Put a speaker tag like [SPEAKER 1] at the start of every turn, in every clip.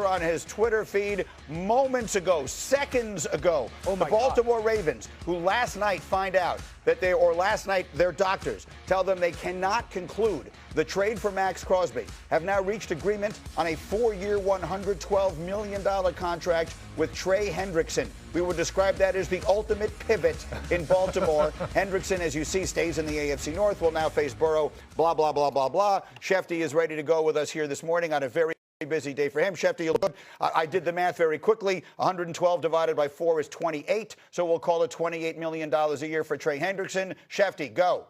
[SPEAKER 1] on his Twitter feed moments ago, seconds ago.
[SPEAKER 2] Oh my
[SPEAKER 1] the Baltimore Ravens, who last night find out that last night their doctors tell them they cannot conclude the trade for Max Crosby, have now reached agreement on a 4-year, $112 million contract with Trey Hendrickson. We would describe that as the ultimate pivot in Baltimore. Hendrickson, as you see, stays in the AFC North, will now face Burrow, blah, blah, blah, blah, blah. Schefter is ready to go with us here this morning on a very busy day for him. Schefter, you look. I did the math very quickly. 112 divided by 4 is 28, so we'll call it $28 million a year for Trey Hendrickson. Schefter, go.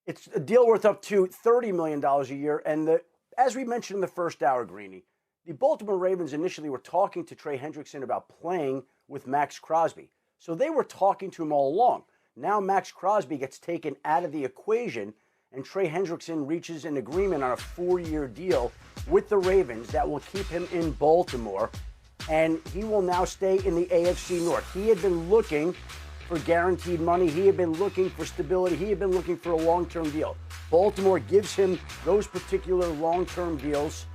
[SPEAKER 2] It's a deal worth up to $30 million a year. And as we mentioned in the first hour, Greeny, the Baltimore Ravens initially were talking to Trey Hendrickson about playing with Max Crosby. So they were talking to him all along. Now Max Crosby gets taken out of the equation, and Trey Hendrickson reaches an agreement on a 4-year deal with the Ravens that will keep him in Baltimore, and he will now stay in the AFC North. He had been looking for guaranteed money. He had been looking for stability. He had been looking for a long-term deal. Baltimore gives him those particular long-term deals,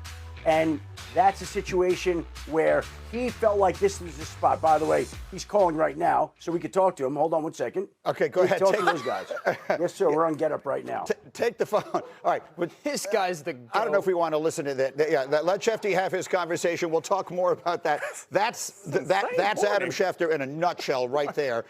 [SPEAKER 2] and that's a situation where he felt like this was the spot. By the way, he's calling right now, so we could talk to him. Hold on one second.
[SPEAKER 1] Okay, go ahead.
[SPEAKER 2] Talk to those guys. Yes, sir. We're on Get Up right now.
[SPEAKER 1] Take the phone. All right.
[SPEAKER 3] This guy's the
[SPEAKER 1] I don't know if we want to listen to that. Yeah, let Schefter have his conversation. We'll talk more about that. That's Adam Schefter in a nutshell right there.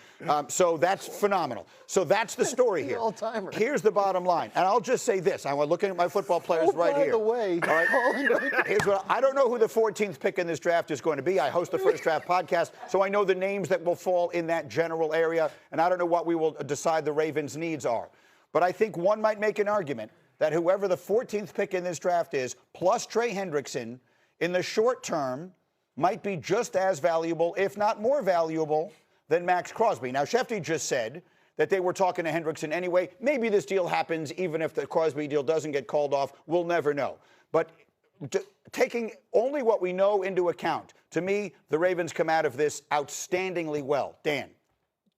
[SPEAKER 1] So that's phenomenal. So that's the story here.
[SPEAKER 3] All-timer.
[SPEAKER 1] Here's the bottom line. And I'll just say this. I'm looking at my football players right here.
[SPEAKER 3] By the way,
[SPEAKER 1] all right? Here's what I don't know who the 14th pick in this draft is going to be. I host the First Draft podcast, so I know the names that will fall in that general area, and I don't know what we will decide the Ravens' needs are. But I think one might make an argument that whoever the 14th pick in this draft is, plus Trey Hendrickson, in the short term, might be just as valuable, if not more valuable, than Max Crosby. Now, Schefter just said that they were talking to Hendrickson anyway. Maybe this deal happens even if the Crosby deal doesn't get called off. We'll never know. But taking only what we know into account, to me, the Ravens come out of this outstandingly well. Dan.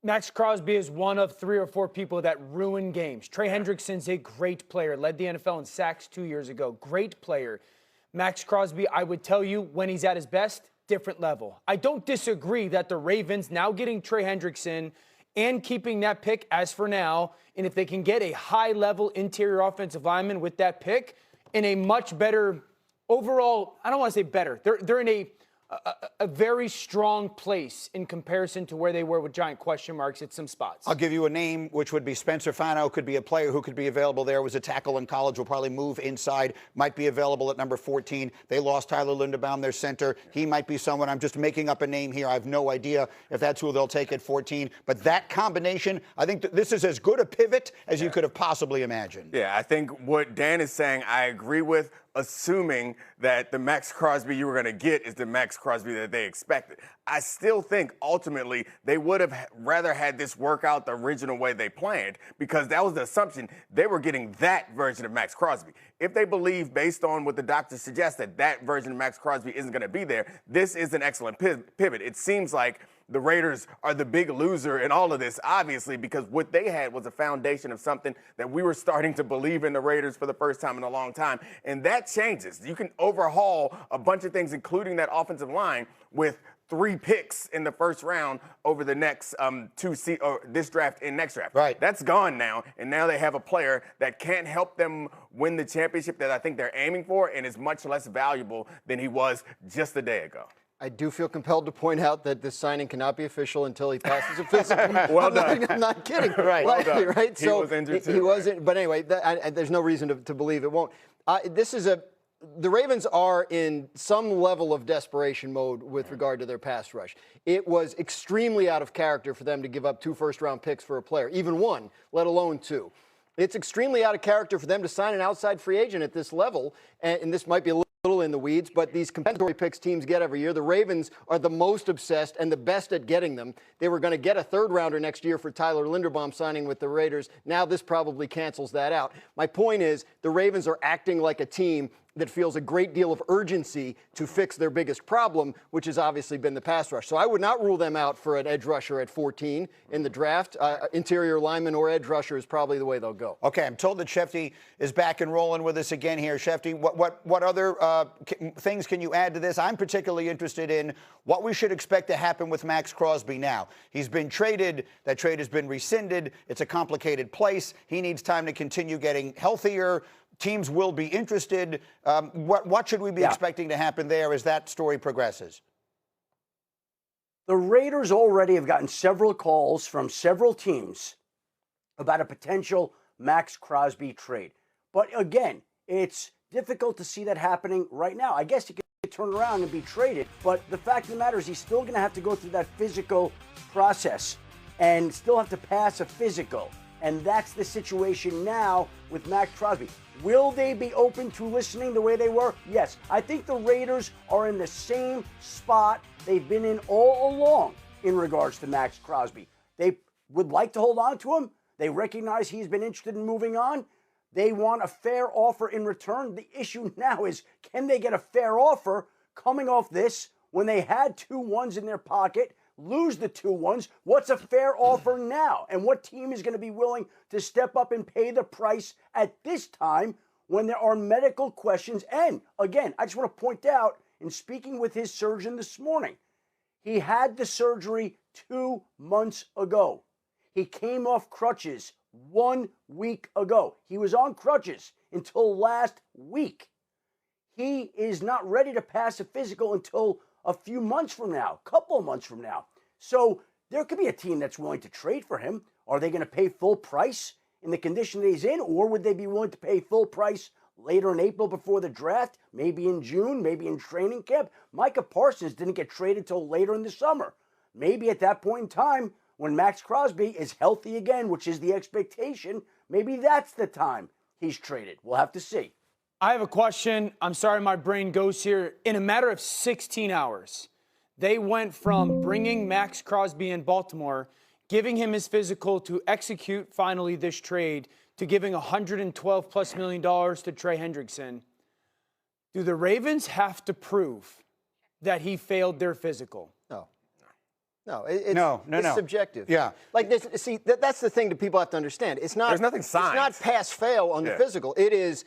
[SPEAKER 3] Max Crosby is one of 3 or 4 people that ruin games. Trey Hendrickson's a great player, led the NFL in sacks 2 years ago. Great player. Max Crosby, I would tell you, when he's at his best, different level. I don't disagree that the Ravens now getting Trey Hendrickson and keeping that pick as for now, and if they can get a high-level interior offensive lineman with that pick in a much better overall, I don't want to say better. They're in a very strong place in comparison to where they were with giant question marks at some spots.
[SPEAKER 1] I'll give you a name, which would be Spencer Fano. Could be a player who could be available there. Was a tackle in college. Will probably move inside. Might be available at number 14. They lost Tyler Linderbaum, their center. He might be someone. I'm just making up a name here. I have no idea if that's who they'll take at 14. But that combination, I think this is as good a pivot as you could have possibly imagined.
[SPEAKER 4] Yeah, I think what Dan is saying, I agree with, assuming that the Max Crosby you were going to get is the Max Crosby that they expected. I still think ultimately they would have rather had this work out the original way they planned, because that was the assumption they were getting that version of Max Crosby. If they believe, based on what the doctors suggest, that that version of Max Crosby isn't going to be there, this is an excellent pivot. It seems like the Raiders are the big loser in all of this, obviously, because what they had was a foundation of something that we were starting to believe in the Raiders for the first time in a long time. And that changes. You can overhaul a bunch of things, including that offensive line, with 3 picks in the first round over the next this draft and next draft.
[SPEAKER 1] Right.
[SPEAKER 4] That's gone now, and now they have a player that can't help them win the championship that I think they're aiming for, and is much less valuable than he was just a day ago.
[SPEAKER 5] I do feel compelled to point out that this signing cannot be official until he passes a physical.
[SPEAKER 4] Well done.
[SPEAKER 5] I'm not kidding.
[SPEAKER 1] Right.
[SPEAKER 4] Well done.
[SPEAKER 5] Right.
[SPEAKER 4] He was injured too.
[SPEAKER 5] He wasn't. But anyway, there's no reason to believe it won't. The Ravens are in some level of desperation mode with regard to their pass rush. It was extremely out of character for them to give up 2 first-round picks for a player, even 1, let alone 2. It's extremely out of character for them to sign an outside free agent at this level, and this might be a little in the weeds, but these compensatory picks teams get every year, the Ravens are the most obsessed and the best at getting them. They were going to get a 3rd-rounder next year for Tyler Linderbaum signing with the Raiders. Now this probably cancels that out. My point is the Ravens are acting like a team that feels a great deal of urgency to fix their biggest problem, which has obviously been the pass rush. So I would not rule them out for an edge rusher at 14 in the draft. Interior lineman or edge rusher is probably the way they'll go.
[SPEAKER 1] Okay, I'm told that Schefter is back and rolling with us again here. Schefter, what other things can you add to this? I'm particularly interested in what we should expect to happen with Max Crosby now. He's been traded. That trade has been rescinded. It's a complicated place. He needs time to continue getting healthier. Teams will be interested. What should we be expecting to happen there as that story progresses?
[SPEAKER 2] The Raiders already have gotten several calls from several teams about a potential Max Crosby trade. But again, it's difficult to see that happening right now. I guess he could turn around and be traded, but the fact of the matter is he's still going to have to go through that physical process and still have to pass a physical. And that's the situation now with Max Crosby. Will they be open to listening the way they were? Yes. I think the Raiders are in the same spot they've been in all along in regards to Max Crosby. They would like to hold on to him. They recognize he's been interested in moving on. They want a fair offer in return. The issue now is, can they get a fair offer coming off this when they had 2 1s in their pocket, lose the 2 1s? What's a fair offer now? And what team is going to be willing to step up and pay the price at this time when there are medical questions? And again, I just want to point out, in speaking with his surgeon this morning, he had the surgery 2 months ago. He came off crutches 1 week ago. He was on crutches until last week. He is not ready to pass a physical until a few months from now, a couple of months from now. So there could be a team that's willing to trade for him. Are they going to pay full price in the condition that he's in, or would they be willing to pay full price later in April before the draft, maybe in June, maybe in training camp? Micah Parsons didn't get traded till later in the summer. Maybe at that point in time, when Max Crosby is healthy again, which is the expectation, maybe that's the time he's traded. We'll have to see.
[SPEAKER 3] I have a question. I'm sorry my brain goes here. In a matter of 16 hours, they went from bringing Max Crosby in Baltimore, giving him his physical to execute finally this trade, to giving $112+ million to Trey Hendrickson. Do the Ravens have to prove that he failed their physical?
[SPEAKER 5] No, it's subjective.
[SPEAKER 1] Yeah.
[SPEAKER 5] Like this, see, that's the thing that people have to understand. It's not.
[SPEAKER 4] There's nothing signed.
[SPEAKER 5] It's not pass-fail on the physical. It is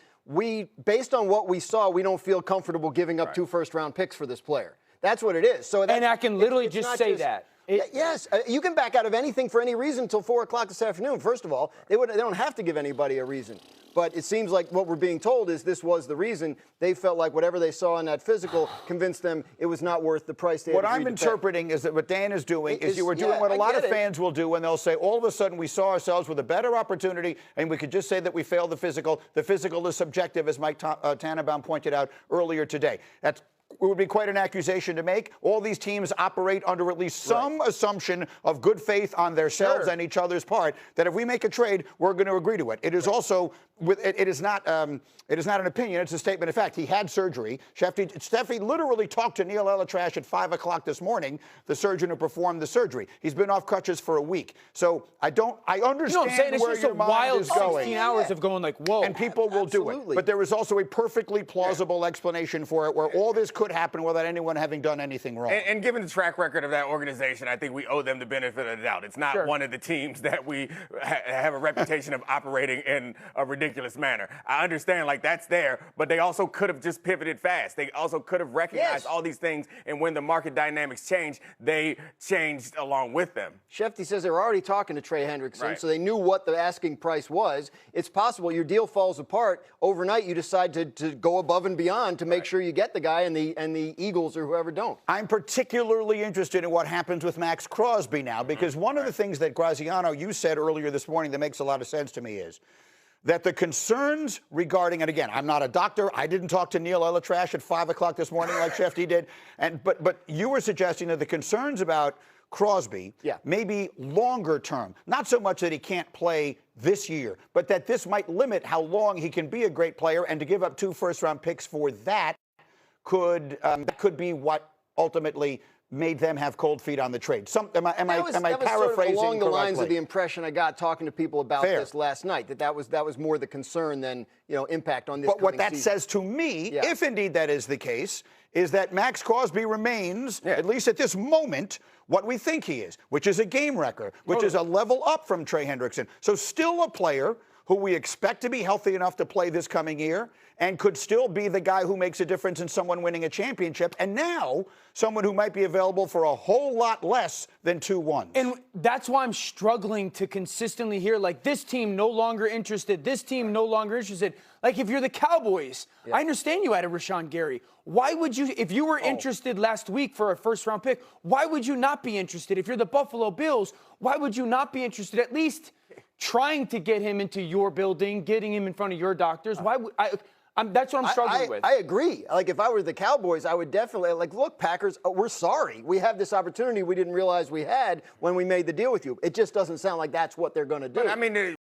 [SPEAKER 5] based on what we saw, we don't feel comfortable giving up 2 first-round picks for this player. That's what it is. So
[SPEAKER 3] and I can literally just say that.
[SPEAKER 5] Yes, you can back out of anything for any reason until 4 o'clock this afternoon. First of all, they don't have to give anybody a reason. But it seems like what we're being told is this was the reason. They felt like whatever they saw in that physical convinced them it was not worth the price they had agreed to pay.
[SPEAKER 1] What I'm interpreting is that what Dan is doing is you were doing what a lot of fans will do when they'll say, all of a sudden we saw ourselves with a better opportunity and we could just say that we failed the physical. The physical is subjective, as Mike Tannenbaum pointed out earlier today. It would be quite an accusation to make. All these teams operate under at least some assumption of good faith on themselves and each other's part, that if we make a trade, we're going to agree to it. It is also, it is not an opinion, it's a statement of fact. He had surgery. Schefter literally talked to Neil Elatrash at 5 o'clock this morning, the surgeon who performed the surgery. He's been off crutches for a week. So I understand where your mind is going.
[SPEAKER 3] 16 hours of going like, whoa.
[SPEAKER 1] And people will do it. But there is also a perfectly plausible explanation for it where all this could happen without anyone having done anything wrong.
[SPEAKER 4] And given the track record of that organization, I think we owe them the benefit of the doubt. It's not one of the teams that we have a reputation of operating in a ridiculous manner. I understand, like, that's there, but they also could have just pivoted fast. They also could have recognized all these things, and when the market dynamics changed, they changed along with them.
[SPEAKER 5] Schefter says they were already talking to Trey Hendrickson, so they knew what the asking price was. It's possible your deal falls apart. Overnight, you decide to go above and beyond to make sure you get the guy, and the Eagles or whoever don't.
[SPEAKER 1] I'm particularly interested in what happens with Max Crosby now, because one of the things that Graziano, you said earlier this morning that makes a lot of sense to me is that the concerns regarding, and again, I'm not a doctor. I didn't talk to Neil Elatrash at 5 o'clock this morning like Schefter did. But you were suggesting that the concerns about Crosby may be longer term. Not so much that he can't play this year, but that this might limit how long he can be a great player, and to give up 2 first-round picks for that could be what ultimately made them have cold feet on the trade. Am I
[SPEAKER 5] That was
[SPEAKER 1] paraphrasing
[SPEAKER 5] sort of along the lines
[SPEAKER 1] correctly?
[SPEAKER 5] of the impression I got talking to people about
[SPEAKER 1] Fair.
[SPEAKER 5] this last night. That was more the concern than impact on this.
[SPEAKER 1] But what
[SPEAKER 5] coming
[SPEAKER 1] that
[SPEAKER 5] season.
[SPEAKER 1] says to me,
[SPEAKER 5] Yeah.
[SPEAKER 1] if indeed that is the case, is that Max Crosby remains, at least at this moment, what we think he is, which is a game wrecker, which is a level up from Trey Hendrickson. So still a player who we expect to be healthy enough to play this coming year and could still be the guy who makes a difference in someone winning a championship. And now someone who might be available for a whole lot less than 2-1.
[SPEAKER 3] And that's why I'm struggling to consistently hear, like, this team no longer interested, this team no longer interested. Like, if you're the Cowboys, I understand you added Rashawn Gary. Why would you, if you were interested last week for a first-round pick, why would you not be interested? If you're the Buffalo Bills, why would you not be interested at least trying to get him into your building, getting him in front of your doctors? Why would that's what I'm struggling with.
[SPEAKER 5] I agree. Like, if I were the Cowboys, I would definitely, look, Packers, we're sorry. We have this opportunity we didn't realize we had when we made the deal with you. It just doesn't sound like that's what they're going to do.
[SPEAKER 4] But, I mean,